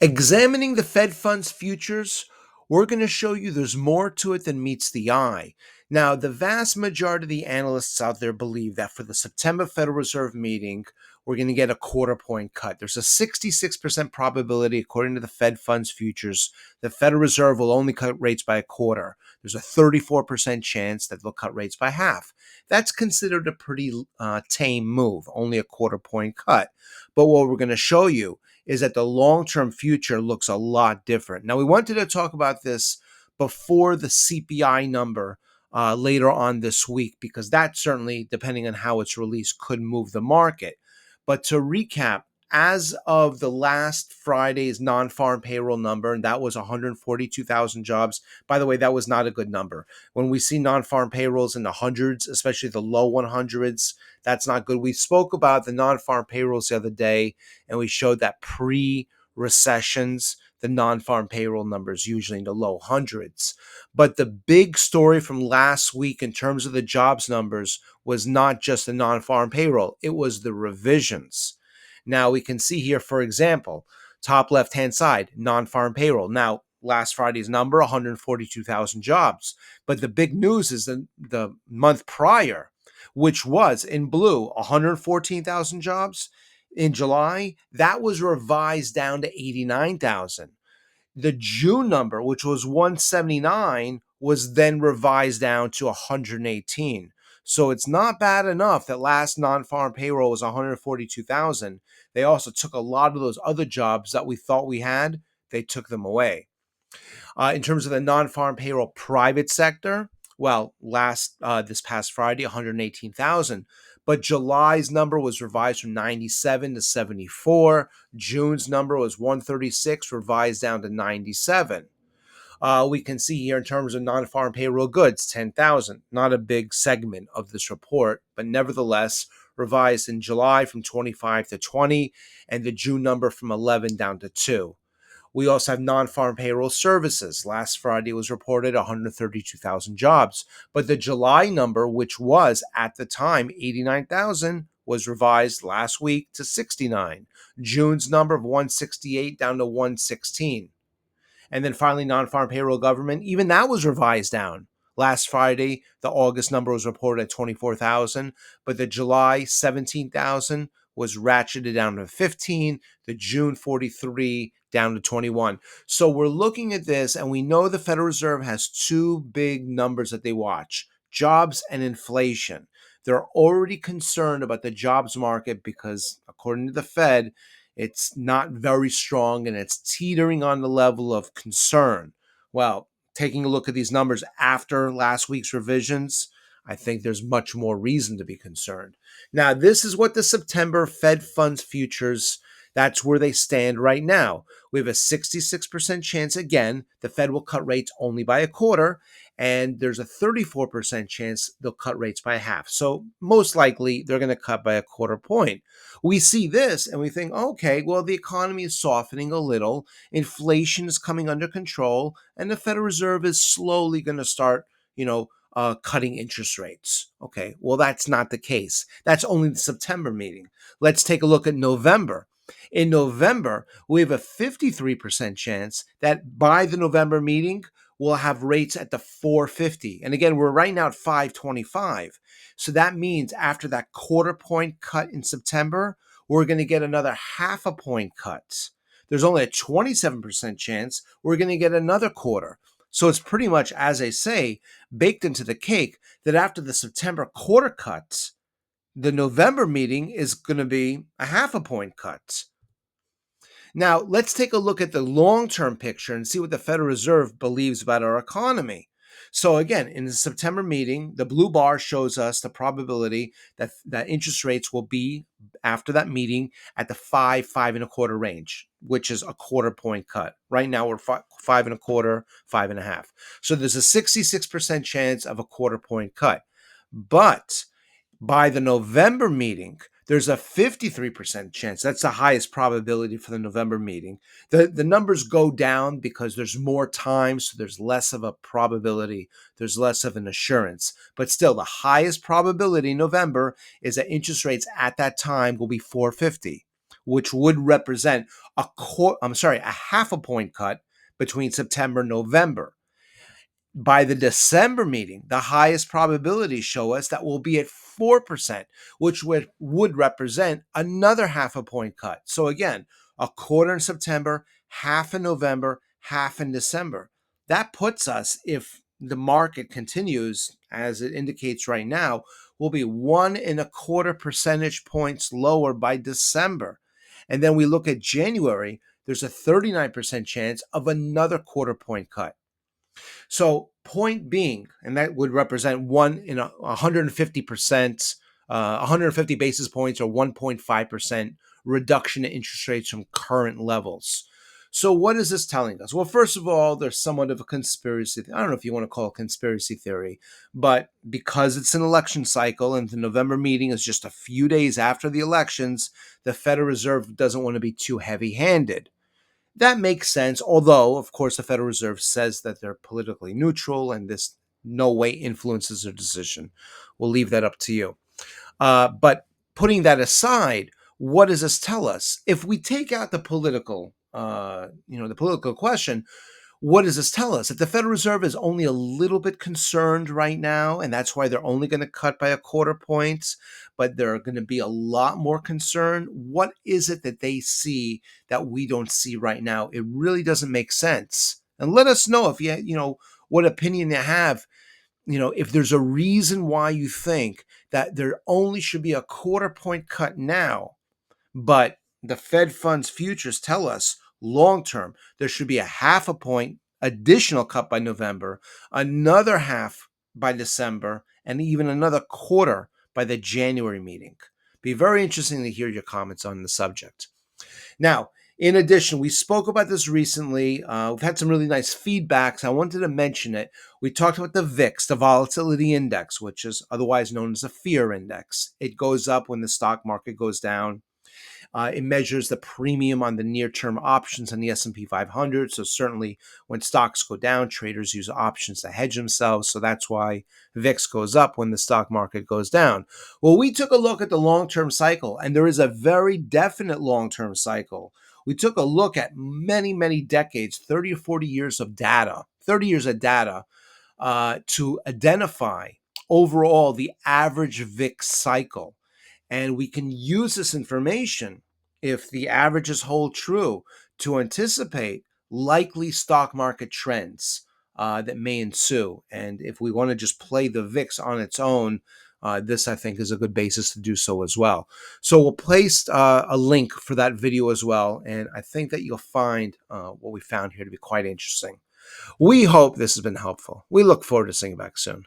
Examining the Fed funds futures, we're going to show you there's more to it than meets the eye. Now, the vast majority of the analysts out there believe that for the September Federal Reserve meeting, we're going to get a quarter point cut. There's a 66% probability, according to the Fed funds futures, the Federal Reserve will only cut rates by a quarter. There's a 34% chance that they'll cut rates by half. That's considered a pretty tame move, only a quarter point cut. But what we're going to show you is that the long-term future looks a lot different. Now, we wanted to talk about this before the CPI number later on this week, because that certainly, depending on how it's released, could move the market. But to recap, as of the last Friday's non-farm payroll number, and that was 142,000 jobs. By the way, that was not a good number. When we see non-farm payrolls in the hundreds, especially the low 100s, that's not good. We spoke about the non-farm payrolls the other day, and we showed that pre-recessions, the non-farm payroll numbers usually in the low hundreds. But the big story from last week in terms of the jobs numbers was not just the non-farm payroll, it was the revisions. Now we can see here, for example, top left-hand side, non-farm payroll. Now, last Friday's number, 142,000 jobs. But the big news is the month prior, which was in blue, 114,000 jobs in July, that was revised down to 89,000. The June number, which was 179, was then revised down to 118. So it's not bad enough that last non-farm payroll was 142,000. They also took a lot of those other jobs that we thought we had, they took them away. In terms of the non-farm payroll private sector, well, this past Friday, 118,000. But July's number was revised from 97 to 74. June's number was 136, revised down to 97. We can see here in terms of non-farm payroll goods, 10,000. Not a big segment of this report, but nevertheless revised in July from 25 to 20, and the June number from 11 down to 2. We also have non-farm payroll services. Last Friday was reported 132,000 jobs, but the July number, which was at the time 89,000, was revised last week to 69. June's number of 168 down to 116. And then finally, non-farm payroll government, even that was revised down. Last Friday, the August number was reported at 24,000, but the July 17,000 was ratcheted down to 15, the June 43 down to 21. So we're looking at this, and we know the Federal Reserve has two big numbers that they watch: jobs and inflation. They're already concerned about the jobs market because, according to the Fed, it's not very strong and it's teetering on the level of concern. Well, taking a look at these numbers after last week's revisions, I think there's much more reason to be concerned. Now, this is what the September Fed funds futures, that's where they stand right now. We have a 66% chance, again, the Fed will cut rates only by a quarter, and there's a 34% chance they'll cut rates by half. So most likely they're going to cut by a quarter point. We see this and we think, okay, well, the economy is softening a little, inflation is coming under control, and the Federal Reserve is slowly going to start, cutting interest rates. Okay, well, that's not the case. That's only the September meeting. Let's take a look at November. In November, we have a 53% chance that by the November meeting, we'll have rates at the 450. And again, we're right now at 525. So that means after that quarter point cut in September, we're going to get another half a point cut. There's only a 27% chance we're going to get another quarter. So it's pretty much, as I say, baked into the cake that after the September quarter cuts, the November meeting is going to be a half a point cut. Now, let's take a look at the long-term picture and see what the Federal Reserve believes about our economy. So again, in the September meeting, the blue bar shows us the probability that interest rates will be, after that meeting, at the 5.25 range, which is a quarter point cut. Right now, we're 5.25, 5.5. So there's a 66% chance of a quarter point cut. But by the November meeting, there's a 53% chance. That's the highest probability for the November meeting. The numbers go down because there's more time, so there's less of a probability. There's less of an assurance. But still, the highest probability in November is that interest rates at that time will be 450. which would represent a half a point cut between September and November. By the December meeting, the highest probabilities show us that we'll be at 4%, which would represent another half a point cut. So again, a quarter in September, half in November, half in December. That puts us, if the market continues as it indicates right now, will be 1.25 percentage points lower by December. And then we look at January, there's a 39% chance of another quarter point cut. So point being, and that would represent 150%, 150 basis points or 1.5% reduction in interest rates from current levels. So what is this telling us? Well, first of all, there's somewhat of a conspiracy. I don't know if you want to call it conspiracy theory, but because it's an election cycle and the November meeting is just a few days after the elections, the Federal Reserve doesn't want to be too heavy-handed. That makes sense, although, of course, the Federal Reserve says that they're politically neutral and this no way influences their decision. We'll leave that up to you. But putting that aside, what does this tell us? If we take out the political, the political question, what does this tell us? If the Federal Reserve is only a little bit concerned right now, and that's why they're only going to cut by a quarter point, but they're going to be a lot more concerned, what is it that they see that we don't see right now? It really doesn't make sense. And let us know if what opinion you have. If there's a reason why you think that there only should be a quarter point cut now, but the Fed funds futures tell us long term there should be a half a point additional cut by November, another half by December, and even another quarter by the January meeting. Be very interesting to hear your comments on the subject. Now, in addition, we spoke about this recently. We've had some really nice feedbacks. I wanted to mention it. We talked about the VIX, the volatility index, which is otherwise known as the fear index. It goes up when the stock market goes down. It measures the premium on the near-term options on the S&P 500. So certainly when stocks go down, traders use options to hedge themselves. So that's why VIX goes up when the stock market goes down. Well, we took a look at the long-term cycle, and there is a very definite long-term cycle. We took a look at many, many decades, 30 or 40 years of data, 30 years of data to identify overall the average VIX cycle. And we can use this information, if the averages hold true, to anticipate likely stock market trends that may ensue. And if we want to just play the VIX on its own, this, I think, is a good basis to do so as well. So we'll place a link for that video as well. And I think that you'll find what we found here to be quite interesting. We hope this has been helpful. We look forward to seeing you back soon.